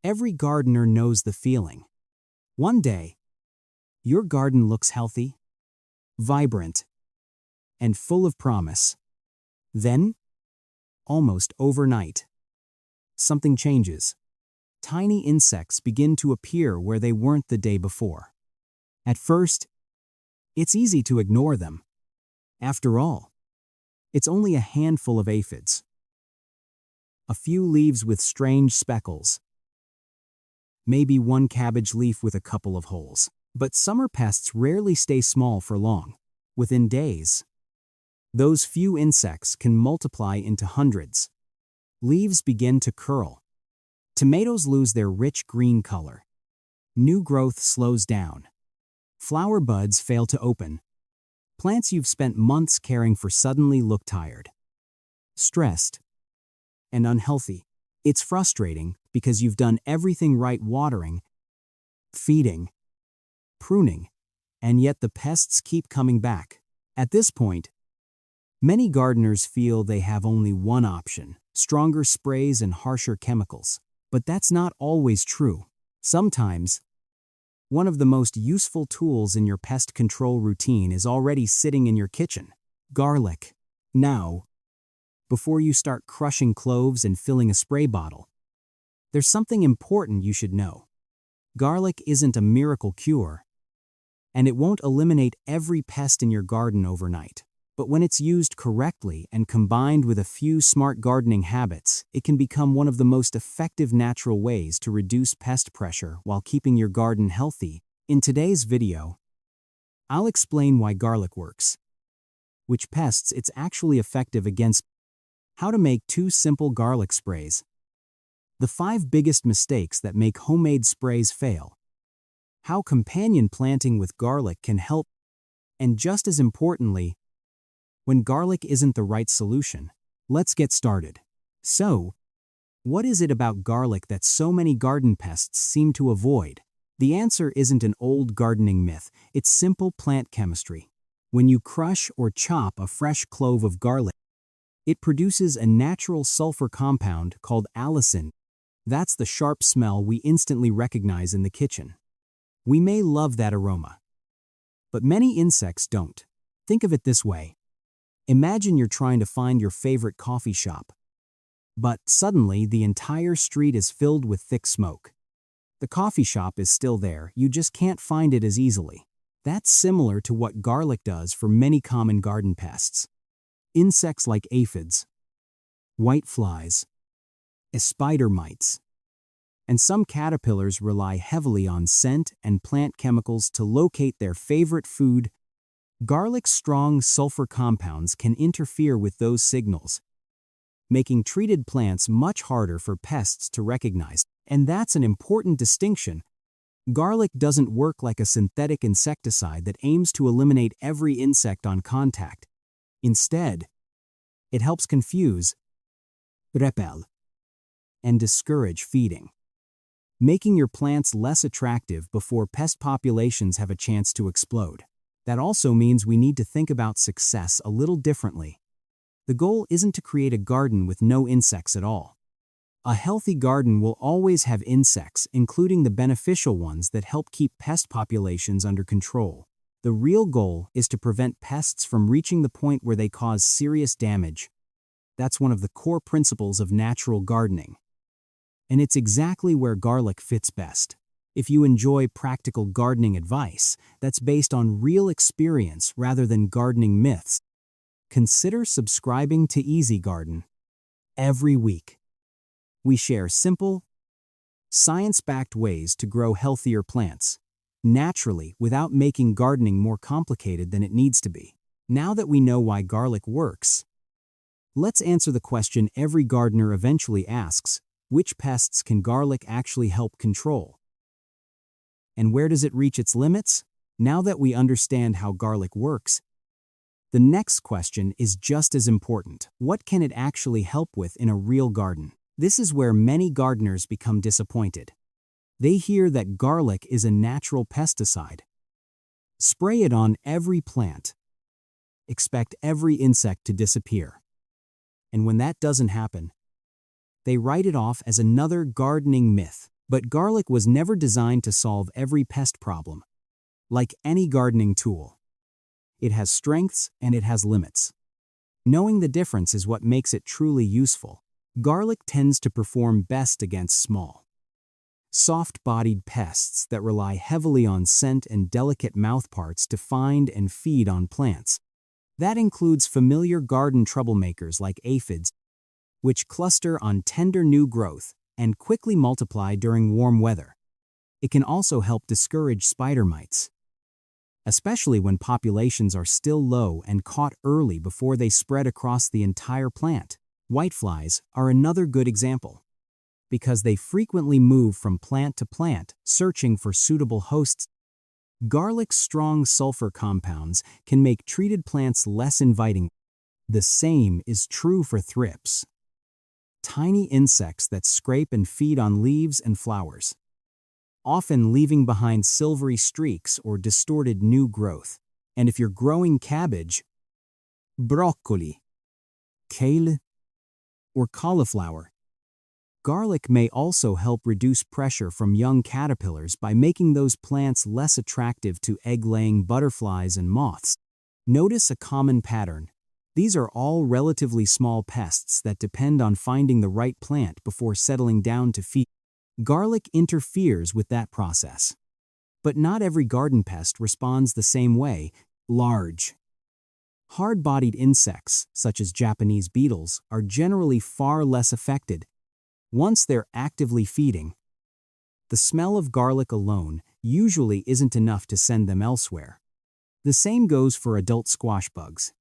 Every gardener knows the feeling. One day, your garden looks healthy, vibrant, and full of promise. Then, almost overnight, something changes. Tiny insects begin to appear where they weren't the day before. At first, it's easy to ignore them. After all, it's only a handful of aphids. A few leaves with strange speckles. Maybe one cabbage leaf with a couple of holes. But summer pests rarely stay small for long. Within days, those few insects can multiply into hundreds. Leaves begin to curl. Tomatoes lose their rich green color. New growth slows down. Flower buds fail to open. Plants you've spent months caring for suddenly look tired, stressed, and unhealthy. It's frustrating because you've done everything right: watering, feeding, pruning, and yet the pests keep coming back. At this point, many gardeners feel they have only one option: stronger sprays and harsher chemicals. But that's not always true. Sometimes, one of the most useful tools in your pest control routine is already sitting in your kitchen: garlic. Now, before you start crushing cloves and filling a spray bottle, there's something important you should know. Garlic isn't a miracle cure, and it won't eliminate every pest in your garden overnight. But when it's used correctly and combined with a few smart gardening habits, it can become one of the most effective natural ways to reduce pest pressure while keeping your garden healthy. In today's video, I'll explain why garlic works, which pests it's actually effective against, how to make 2 simple garlic sprays, the 5 biggest mistakes that make homemade sprays fail, how companion planting with garlic can help, and just as importantly, when garlic isn't the right solution. Let's get started. So, what is it about garlic that so many garden pests seem to avoid? The answer isn't an old gardening myth, it's simple plant chemistry. When you crush or chop a fresh clove of garlic, it produces a natural sulfur compound called allicin. That's the sharp smell we instantly recognize in the kitchen. We may love that aroma, but many insects don't. Think of it this way. Imagine you're trying to find your favorite coffee shop, but suddenly the entire street is filled with thick smoke. The coffee shop is still there, you just can't find it as easily. That's similar to what garlic does for many common garden pests. Insects like aphids, whiteflies, spider mites, and some caterpillars rely heavily on scent and plant chemicals to locate their favorite food. Garlic's strong sulfur compounds can interfere with those signals, making treated plants much harder for pests to recognize. And that's an important distinction. Garlic doesn't work like a synthetic insecticide that aims to eliminate every insect on contact. Instead, it helps confuse, repel, and discourage feeding, making your plants less attractive before pest populations have a chance to explode. That also means we need to think about success a little differently. The goal isn't to create a garden with no insects at all. A healthy garden will always have insects, including the beneficial ones that help keep pest populations under control. The real goal is to prevent pests from reaching the point where they cause serious damage. That's one of the core principles of natural gardening. And it's exactly where garlic fits best. If you enjoy practical gardening advice that's based on real experience rather than gardening myths, consider subscribing to Easy Garden. Every week, we share simple, science-backed ways to grow healthier plants, naturally without making gardening more complicated than it needs to be. Now that we know why garlic works, let's answer the question every gardener eventually asks: which pests can garlic actually help control? And where does it reach its limits? Now that we understand how garlic works, the next question is just as important. What can it actually help with in a real garden? This is where many gardeners become disappointed. They hear that garlic is a natural pesticide. Spray it on every plant. Expect every insect to disappear. And when that doesn't happen, they write it off as another gardening myth. But garlic was never designed to solve every pest problem. Like any gardening tool, it has strengths and it has limits. Knowing the difference is what makes it truly useful. Garlic tends to perform best against small, soft-bodied pests that rely heavily on scent and delicate mouthparts to find and feed on plants. That includes familiar garden troublemakers like aphids, which cluster on tender new growth and quickly multiply during warm weather. It can also help discourage spider mites, especially when populations are still low and caught early before they spread across the entire plant. Whiteflies are another good example, because they frequently move from plant to plant searching for suitable hosts. Garlic's strong sulfur compounds can make treated plants less inviting. The same is true for thrips, tiny insects that scrape and feed on leaves and flowers, often leaving behind silvery streaks or distorted new growth. And if you're growing cabbage, broccoli, kale, or cauliflower, garlic may also help reduce pressure from young caterpillars by making those plants less attractive to egg-laying butterflies and moths. Notice a common pattern. These are all relatively small pests that depend on finding the right plant before settling down to feed. Garlic interferes with that process. But not every garden pest responds the same way. Large, hard-bodied insects, such as Japanese beetles, are generally far less affected. Once they're actively feeding, the smell of garlic alone usually isn't enough to send them elsewhere. The same goes for adult squash bugs,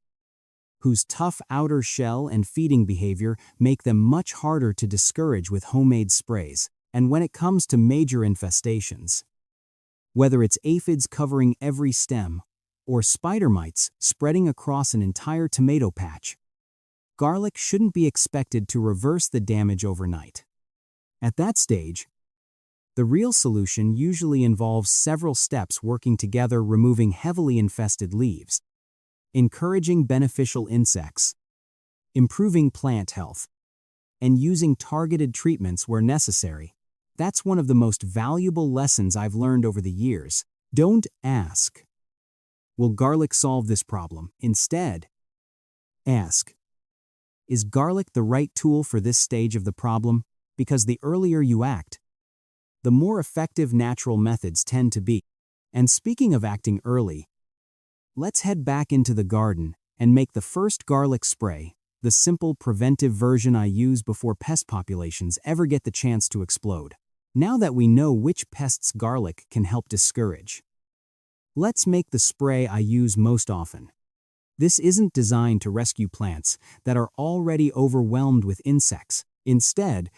whose tough outer shell and feeding behavior make them much harder to discourage with homemade sprays. And when it comes to major infestations, whether it's aphids covering every stem or spider mites spreading across an entire tomato patch, garlic shouldn't be expected to reverse the damage overnight. At that stage, the real solution usually involves several steps working together, removing heavily infested leaves, encouraging beneficial insects, improving plant health, and using targeted treatments where necessary. That's one of the most valuable lessons I've learned over the years. Don't ask, will garlic solve this problem? Instead, ask, is garlic the right tool for this stage of the problem? Because the earlier you act, the more effective natural methods tend to be. And speaking of acting early, let's head back into the garden and make the first garlic spray, the simple preventive version I use before pest populations ever get the chance to explode. Now that we know which pests garlic can help discourage, let's make the spray I use most often. This isn't designed to rescue plants that are already overwhelmed with insects. Instead,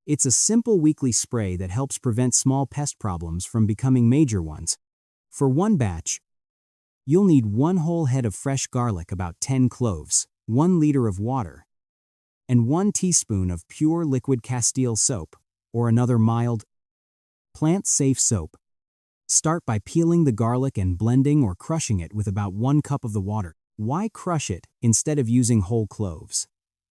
it's a simple weekly spray that helps prevent small pest problems from becoming major ones. For one batch, you'll need 1 whole head of fresh garlic, about 10 cloves, 1 liter of water, and 1 teaspoon of pure liquid Castile soap, or another mild, plant-safe soap. Start by peeling the garlic and blending or crushing it with about 1 cup of the water. Why crush it instead of using whole cloves?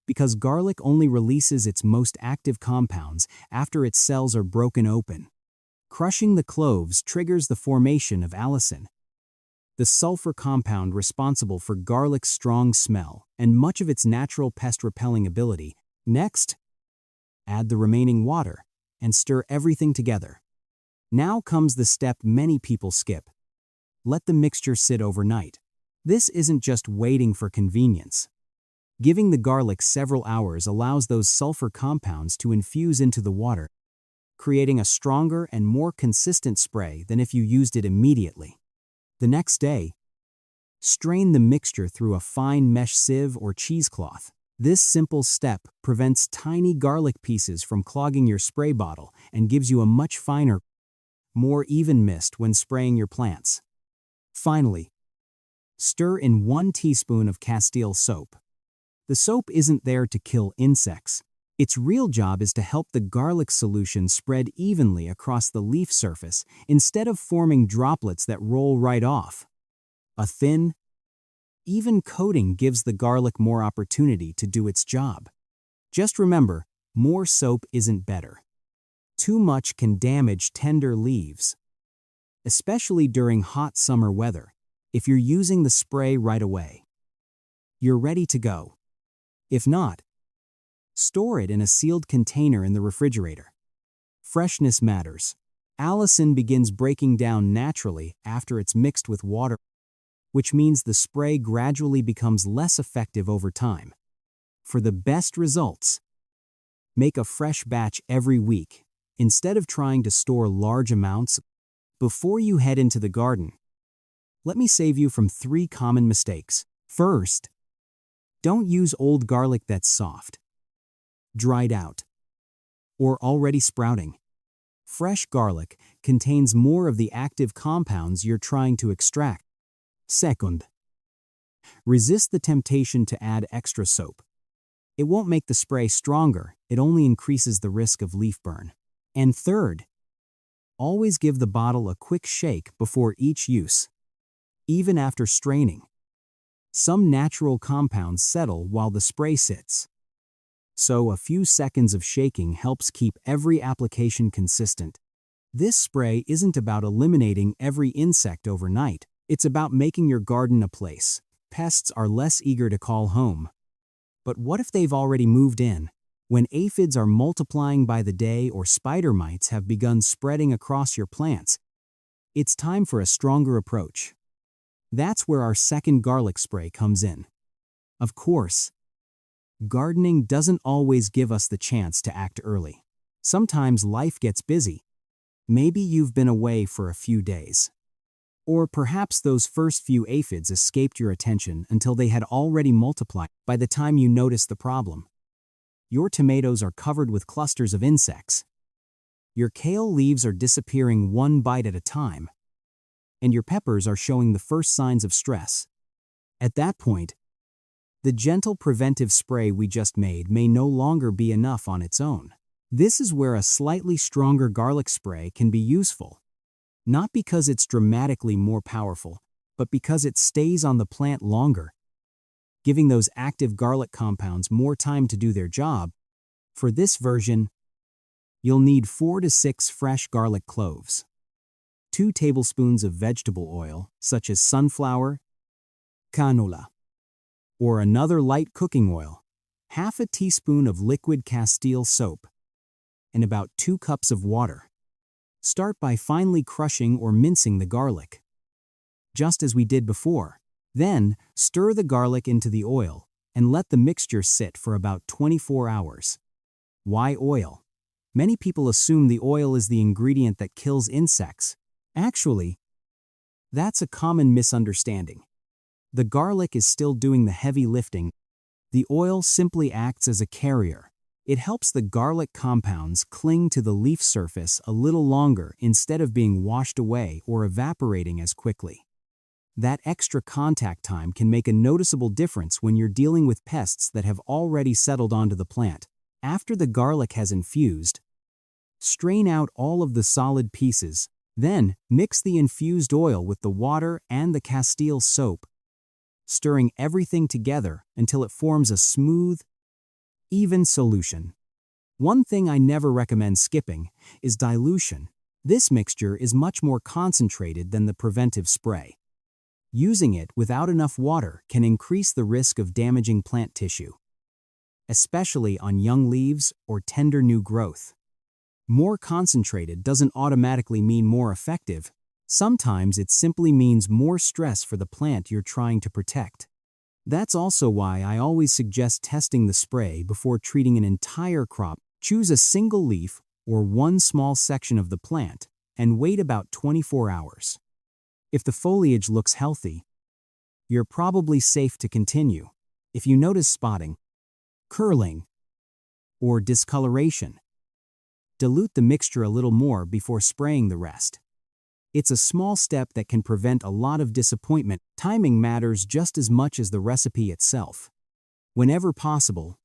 Because garlic only releases its most active compounds after its cells are broken open. Crushing the cloves triggers the formation of allicin, the sulfur compound responsible for garlic's strong smell and much of its natural pest-repelling ability. Next, add the remaining water and stir everything together. Now comes the step many people skip. Let the mixture sit overnight. This isn't just waiting for convenience. Giving the garlic several hours allows those sulfur compounds to infuse into the water, creating a stronger and more consistent spray than if you used it immediately. The next day, strain the mixture through a fine mesh sieve or cheesecloth. This simple step prevents tiny garlic pieces from clogging your spray bottle and gives you a much finer, more even mist when spraying your plants. Finally, stir in 1 teaspoon of Castile soap. The soap isn't there to kill insects. Its real job is to help the garlic solution spread evenly across the leaf surface instead of forming droplets that roll right off. A thin, even coating gives the garlic more opportunity to do its job. Just remember, more soap isn't better. Too much can damage tender leaves, especially during hot summer weather. If you're using the spray right away, you're ready to go. If not, store it in a sealed container in the refrigerator. Freshness matters. Allicin begins breaking down naturally after it's mixed with water, which means the spray gradually becomes less effective over time. For the best results, make a fresh batch every week, instead of trying to store large amounts. Before you head into the garden, let me save you from 3 common mistakes. First, don't use old garlic that's soft, dried out, or already sprouting. Fresh garlic contains more of the active compounds you're trying to extract. Second, resist the temptation to add extra soap. It won't make the spray stronger, it only increases the risk of leaf burn. And third, always give the bottle a quick shake before each use. Even after straining, some natural compounds settle while the spray sits. So a few seconds of shaking helps keep every application consistent. This spray isn't about eliminating every insect overnight. It's about making your garden a place pests are less eager to call home. But what if they've already moved in? When aphids are multiplying by the day or spider mites have begun spreading across your plants, it's time for a stronger approach. That's where our second garlic spray comes in. Of course, gardening doesn't always give us the chance to act early. Sometimes life gets busy. Maybe you've been away for a few days. Or perhaps those first few aphids escaped your attention until they had already multiplied by the time you noticed the problem. Your tomatoes are covered with clusters of insects. Your kale leaves are disappearing one bite at a time. And your peppers are showing the first signs of stress. At that point, the gentle preventive spray we just made may no longer be enough on its own. This is where a slightly stronger garlic spray can be useful. Not because it's dramatically more powerful, but because it stays on the plant longer, giving those active garlic compounds more time to do their job. For this version, you'll need 4 to 6 fresh garlic cloves, 2 tablespoons of vegetable oil, such as sunflower, canola, or another light cooking oil, half a teaspoon of liquid Castile soap, and about 2 cups of water. Start by finely crushing or mincing the garlic, just as we did before. Then, stir the garlic into the oil and let the mixture sit for about 24 hours. Why oil? Many people assume the oil is the ingredient that kills insects. Actually, that's a common misunderstanding. The garlic is still doing the heavy lifting. The oil simply acts as a carrier. It helps the garlic compounds cling to the leaf surface a little longer instead of being washed away or evaporating as quickly. That extra contact time can make a noticeable difference when you're dealing with pests that have already settled onto the plant. After the garlic has infused, strain out all of the solid pieces. Then, mix the infused oil with the water and the Castile soap, stirring everything together until it forms a smooth, even solution. One thing I never recommend skipping is dilution. This mixture is much more concentrated than the preventive spray. Using it without enough water can increase the risk of damaging plant tissue, especially on young leaves or tender new growth. More concentrated doesn't automatically mean more effective. Sometimes it simply means more stress for the plant you're trying to protect. That's also why I always suggest testing the spray before treating an entire crop. Choose a single leaf or one small section of the plant and wait about 24 hours. If the foliage looks healthy, you're probably safe to continue. If you notice spotting, curling, or discoloration, dilute the mixture a little more before spraying the rest. It's a small step that can prevent a lot of disappointment. Timing matters just as much as the recipe itself. Whenever possible,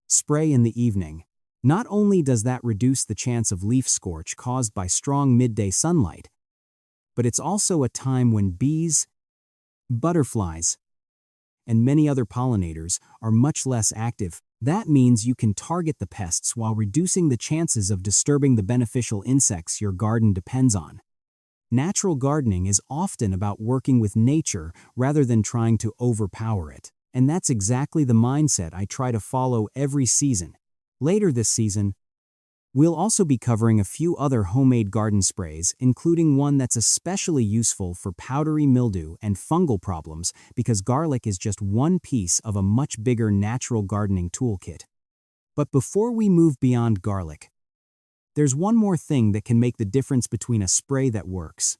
spray in the evening. Not only does that reduce the chance of leaf scorch caused by strong midday sunlight, but it's also a time when bees, butterflies, and many other pollinators are much less active. That means you can target the pests while reducing the chances of disturbing the beneficial insects your garden depends on. Natural gardening is often about working with nature rather than trying to overpower it. And that's exactly the mindset I try to follow every season. Later this season, we'll also be covering a few other homemade garden sprays, including one that's especially useful for powdery mildew and fungal problems because garlic is just one piece of a much bigger natural gardening toolkit. But before we move beyond garlic, there's one more thing that can make the difference between a spray that works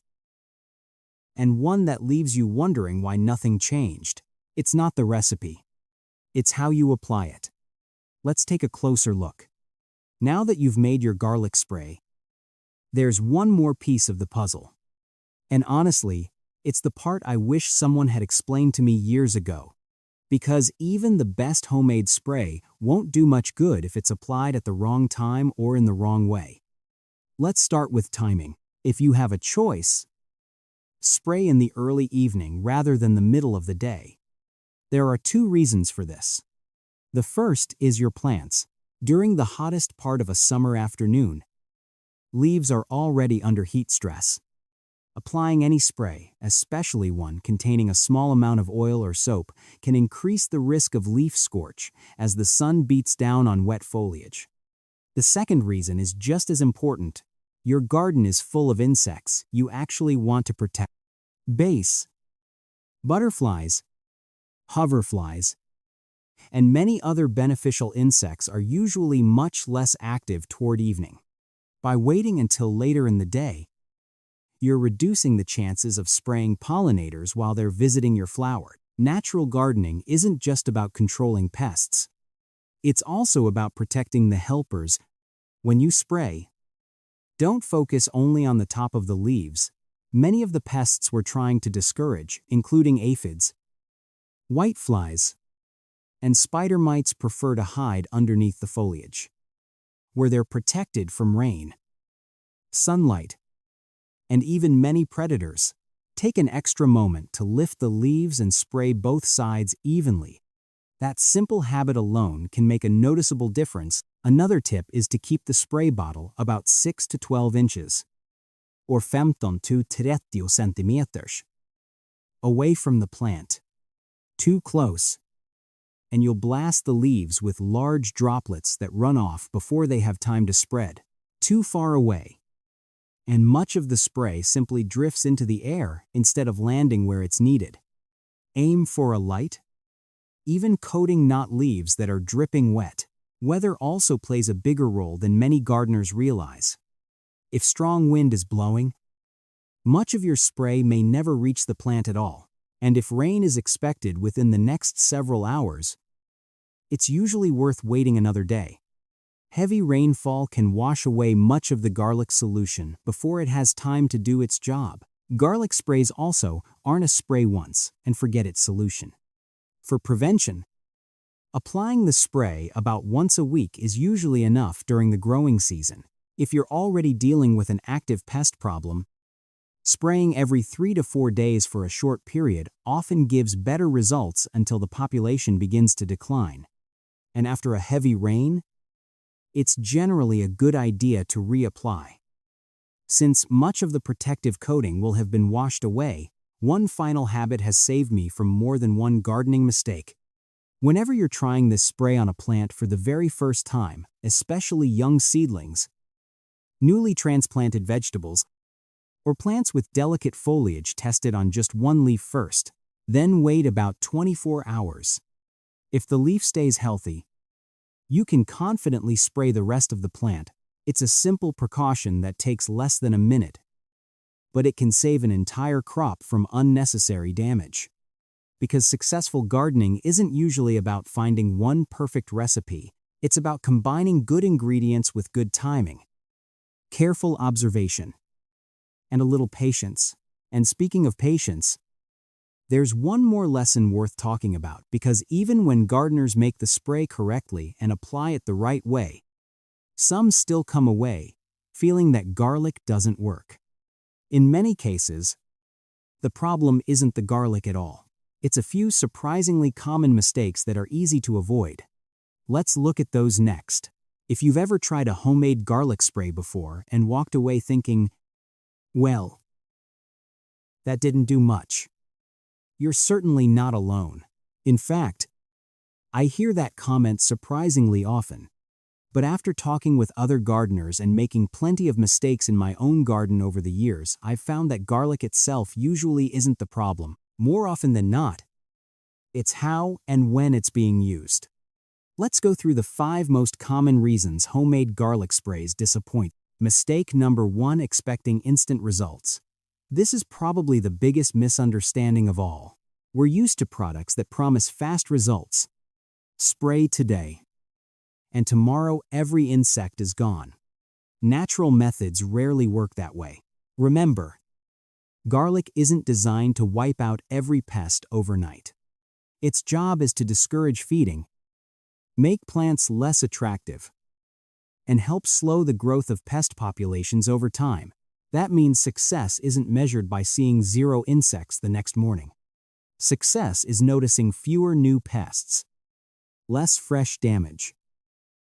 and one that leaves you wondering why nothing changed. It's not the recipe. It's how you apply it. Let's take a closer look. Now that you've made your garlic spray, there's one more piece of the puzzle. And honestly, it's the part I wish someone had explained to me years ago. Because even the best homemade spray won't do much good if it's applied at the wrong time or in the wrong way. Let's start with timing. If you have a choice, spray in the early evening rather than the middle of the day. There are two reasons for this. The first is your plants. During the hottest part of a summer afternoon, leaves are already under heat stress. Applying any spray, especially one containing a small amount of oil or soap, can increase the risk of leaf scorch as the sun beats down on wet foliage. The second reason is just as important. Your garden is full of insects you actually want to protect. Base, butterflies, hoverflies, and many other beneficial insects are usually much less active toward evening. By waiting until later in the day, you're reducing the chances of spraying pollinators while they're visiting your flower. Natural gardening isn't just about controlling pests. It's also about protecting the helpers. When you spray, don't focus only on the top of the leaves. Many of the pests we're trying to discourage, including aphids, whiteflies, and spider mites, prefer to hide underneath the foliage, where they're protected from rain, sunlight, and even many predators. Take an extra moment to lift the leaves and spray both sides evenly. That simple habit alone can make a noticeable difference. Another tip is to keep the spray bottle about 6 to 12 inches, or 15 to 30 centimeters, away from the plant. Too close, and you'll blast the leaves with large droplets that run off before they have time to spread. Too far away, and much of the spray simply drifts into the air instead of landing where it's needed. Aim for a light, even coating, not leaves that are dripping wet. Weather also plays a bigger role than many gardeners realize. If strong wind is blowing, much of your spray may never reach the plant at all. And if rain is expected within the next several hours, it's usually worth waiting another day. Heavy rainfall can wash away much of the garlic solution before it has time to do its job. Garlic sprays also aren't a spray once and forget it solution. For prevention, applying the spray about once a week is usually enough during the growing season. If you're already dealing with an active pest problem, spraying every 3 to 4 days for a short period often gives better results until the population begins to decline. And after a heavy rain, it's generally a good idea to reapply. Since much of the protective coating will have been washed away, one final habit has saved me from more than one gardening mistake. Whenever you're trying this spray on a plant for the very first time, especially young seedlings, newly transplanted vegetables, or plants with delicate foliage, test it on just one leaf first, then wait about 24 hours. If the leaf stays healthy, you can confidently spray the rest of the plant. It's a simple precaution that takes less than a minute, but it can save an entire crop from unnecessary damage. Because successful gardening isn't usually about finding one perfect recipe, it's about combining good ingredients with good timing, careful observation, and a little patience. And speaking of patience, there's one more lesson worth talking about, because even when gardeners make the spray correctly and apply it the right way, some still come away feeling that garlic doesn't work. In many cases, the problem isn't the garlic at all. It's a few surprisingly common mistakes that are easy to avoid. Let's look at those next. If you've ever tried a homemade garlic spray before and walked away thinking, well, that didn't do much, you're certainly not alone. In fact, I hear that comment surprisingly often. But after talking with other gardeners and making plenty of mistakes in my own garden over the years, I've found that garlic itself usually isn't the problem. More often than not, it's how and when it's being used. Let's go through the 5 most common reasons homemade garlic sprays disappoint. Mistake number 1: expecting instant results. This is probably the biggest misunderstanding of all. We're used to products that promise fast results. Spray today, and tomorrow every insect is gone. Natural methods rarely work that way. Remember, garlic isn't designed to wipe out every pest overnight. Its job is to discourage feeding, make plants less attractive, and help slow the growth of pest populations over time. That means success isn't measured by seeing 0 insects the next morning. Success is noticing fewer new pests, less fresh damage,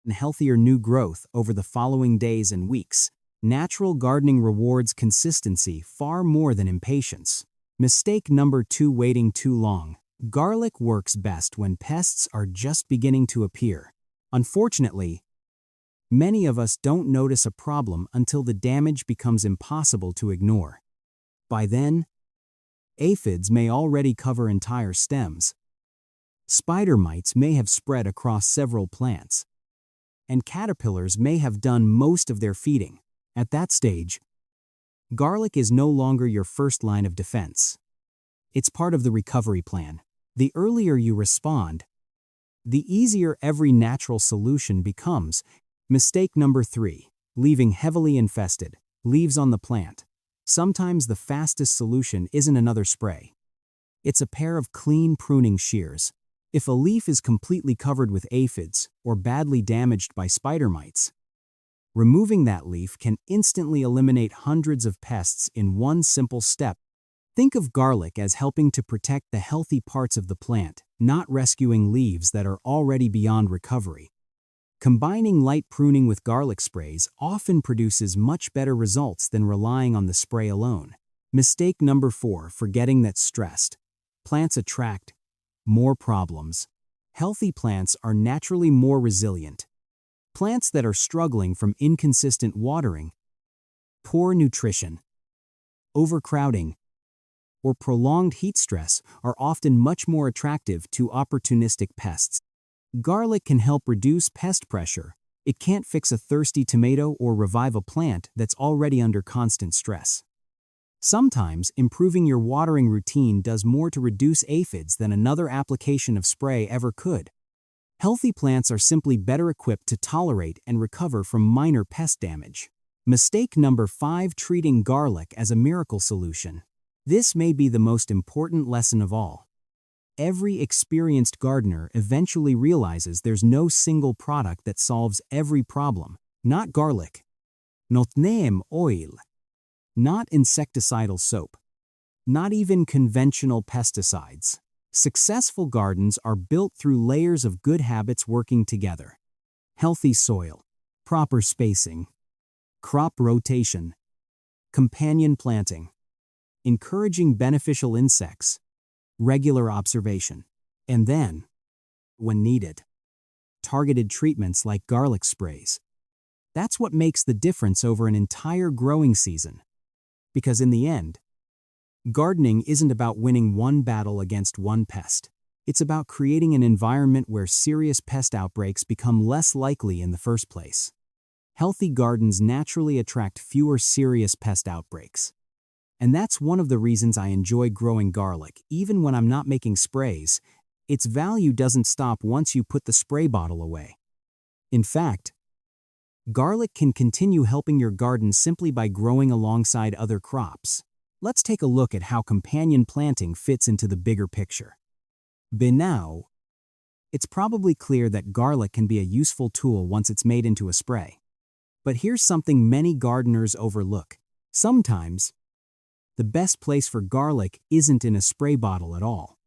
and healthier new growth over the following days and weeks. Natural gardening rewards consistency far more than impatience. Mistake number 2: waiting too long. Garlic works best when pests are just beginning to appear. Unfortunately, many of us don't notice a problem until the damage becomes impossible to ignore. By then, aphids may already cover entire stems. Spider mites may have spread across several plants, and caterpillars may have done most of their feeding. At that stage, garlic is no longer your first line of defense. It's part of the recovery plan. The earlier you respond, the easier every natural solution becomes. Mistake number 3: leaving heavily infested leaves on the plant. Sometimes the fastest solution isn't another spray. It's a pair of clean pruning shears. If a leaf is completely covered with aphids or badly damaged by spider mites, removing that leaf can instantly eliminate hundreds of pests in one simple step. Think of garlic as helping to protect the healthy parts of the plant, not rescuing leaves that are already beyond recovery. Combining light pruning with garlic sprays often produces much better results than relying on the spray alone. Mistake number 4: forgetting that stressed plants attract more problems. Healthy plants are naturally more resilient. Plants that are struggling from inconsistent watering, poor nutrition, overcrowding, or prolonged heat stress are often much more attractive to opportunistic pests. Garlic can help reduce pest pressure. It can't fix a thirsty tomato or revive a plant that's already under constant stress. Sometimes improving your watering routine does more to reduce aphids than another application of spray ever could. Healthy plants are simply better equipped to tolerate and recover from minor pest damage. Mistake number 5: treating garlic as a miracle solution. This may be the most important lesson of all. Every experienced gardener eventually realizes there's no single product that solves every problem. Not garlic, not neem oil, not insecticidal soap, not even conventional pesticides. Successful gardens are built through layers of good habits working together. Healthy soil, proper spacing, crop rotation, companion planting, encouraging beneficial insects, regular observation, and then, when needed, targeted treatments like garlic sprays. That's what makes the difference over an entire growing season. Because in the end, gardening isn't about winning one battle against one pest. It's about creating an environment where serious pest outbreaks become less likely in the first place. Healthy gardens naturally attract fewer serious pest outbreaks. And that's one of the reasons I enjoy growing garlic, even when I'm not making sprays. Its value doesn't stop once you put the spray bottle away. In fact, garlic can continue helping your garden simply by growing alongside other crops. Let's take a look at how companion planting fits into the bigger picture. By now, it's probably clear that garlic can be a useful tool once it's made into a spray. But here's something many gardeners overlook. Sometimes, the best place for garlic isn't in a spray bottle at all.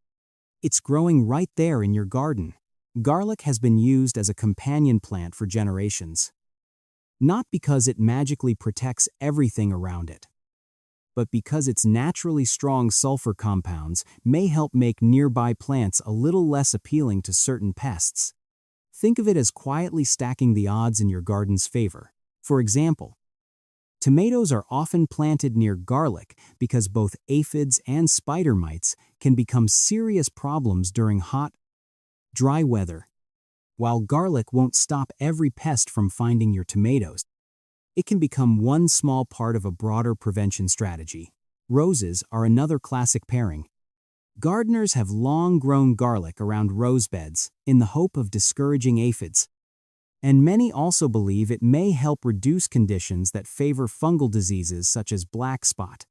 It's growing right there in your garden. Garlic has been used as a companion plant for generations. Not because it magically protects everything around it, but because its naturally strong sulfur compounds may help make nearby plants a little less appealing to certain pests. Think of it as quietly stacking the odds in your garden's favor. For example, tomatoes are often planted near garlic because both aphids and spider mites can become serious problems during hot, dry weather. While garlic won't stop every pest from finding your tomatoes, it can become one small part of a broader prevention strategy. Roses are another classic pairing. Gardeners have long grown garlic around rose beds in the hope of discouraging aphids, and many also believe it may help reduce conditions that favor fungal diseases such as black spot.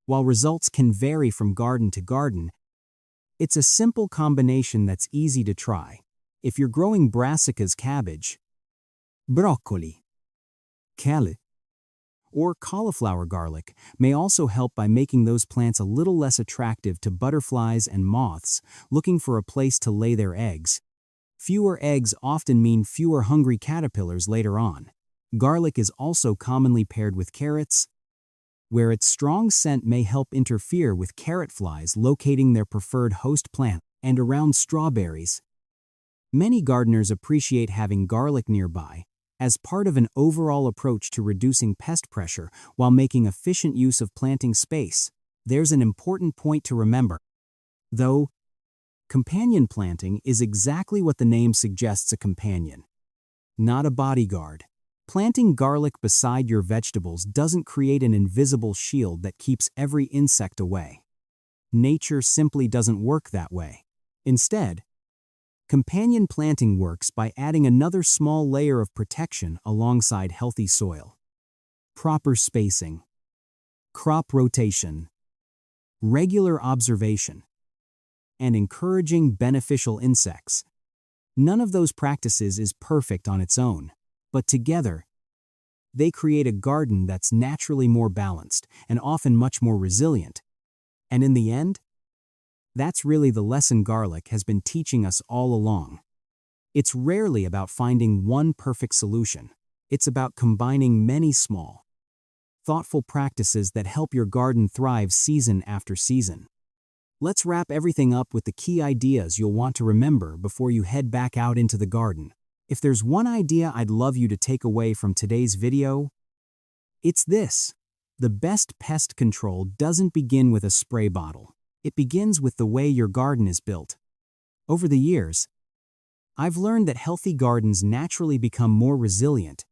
While results can vary from garden to garden, it's a simple combination that's easy to try. If you're growing brassicas, cabbage, broccoli, kale, or cauliflower, garlic may also help by making those plants a little less attractive to butterflies and moths looking for a place to lay their eggs. Fewer eggs often mean fewer hungry caterpillars later on. Garlic is also commonly paired with carrots, where its strong scent may help interfere with carrot flies locating their preferred host plant, and around strawberries. Many gardeners appreciate having garlic nearby as part of an overall approach to reducing pest pressure while making efficient use of planting space. There's an important point to remember, though. Companion planting is exactly what the name suggests, a companion, not a bodyguard. Planting garlic beside your vegetables doesn't create an invisible shield that keeps every insect away. Nature simply doesn't work that way. Instead, companion planting works by adding another small layer of protection alongside healthy soil. Proper spacing, crop rotation, regular observation, and encouraging beneficial insects. None of those practices is perfect on its own, but together, they create a garden that's naturally more balanced and often much more resilient. And in the end, that's really the lesson garlic has been teaching us all along. It's rarely about finding one perfect solution. It's about combining many small, thoughtful practices that help your garden thrive season after season. Let's wrap everything up with the key ideas you'll want to remember before you head back out into the garden. If there's one idea I'd love you to take away from today's video, it's this. The best pest control doesn't begin with a spray bottle. It begins with the way your garden is built. Over the years, I've learned that healthy gardens naturally become more resilient,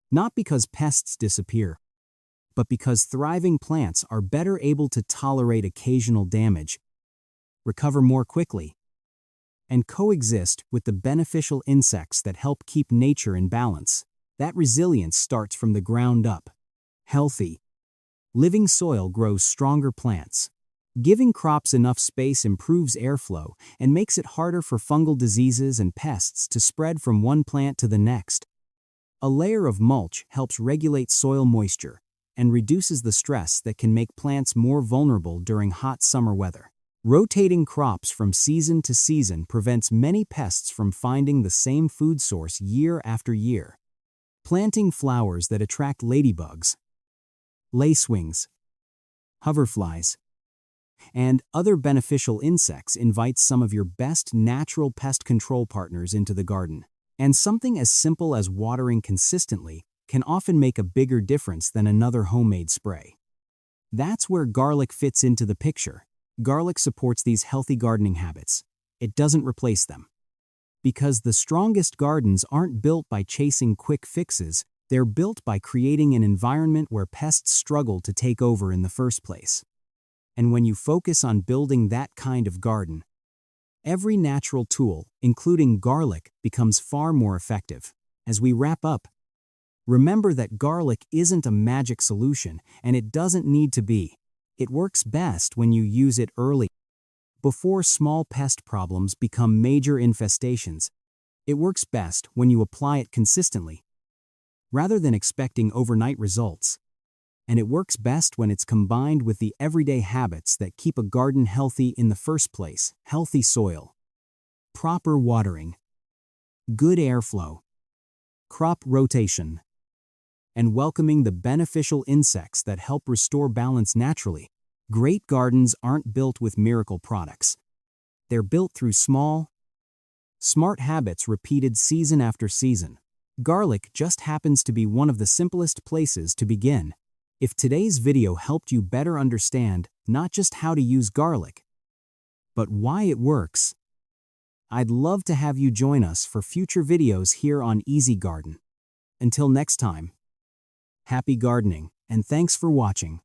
not because pests disappear, but because thriving plants are better able to tolerate occasional damage, recover more quickly, and coexist with the beneficial insects that help keep nature in balance. That resilience starts from the ground up. Healthy, living soil grows stronger plants. Giving crops enough space improves airflow and makes it harder for fungal diseases and pests to spread from one plant to the next. A layer of mulch helps regulate soil moisture and reduces the stress that can make plants more vulnerable during hot summer weather. Rotating crops from season to season prevents many pests from finding the same food source year after year. Planting flowers that attract ladybugs, lacewings, hoverflies, and other beneficial insects invites some of your best natural pest control partners into the garden. And something as simple as watering consistently can often make a bigger difference than another homemade spray. That's where garlic fits into the picture. Garlic supports these healthy gardening habits. It doesn't replace them. Because the strongest gardens aren't built by chasing quick fixes, they're built by creating an environment where pests struggle to take over in the first place. And when you focus on building that kind of garden, every natural tool, including garlic, becomes far more effective. As we wrap up, remember that garlic isn't a magic solution, and it doesn't need to be. It works best when you use it early, before small pest problems become major infestations. It works best when you apply it consistently, rather than expecting overnight results. And it works best when it's combined with the everyday habits that keep a garden healthy in the first place: healthy soil, proper watering, good airflow, crop rotation, and welcoming the beneficial insects that help restore balance naturally. Great gardens aren't built with miracle products. They're built through small, smart habits repeated season after season. Garlic just happens to be one of the simplest places to begin. If today's video helped you better understand not just how to use garlic, but why it works, I'd love to have you join us for future videos here on Easy Garden. Until next time, happy gardening, and thanks for watching.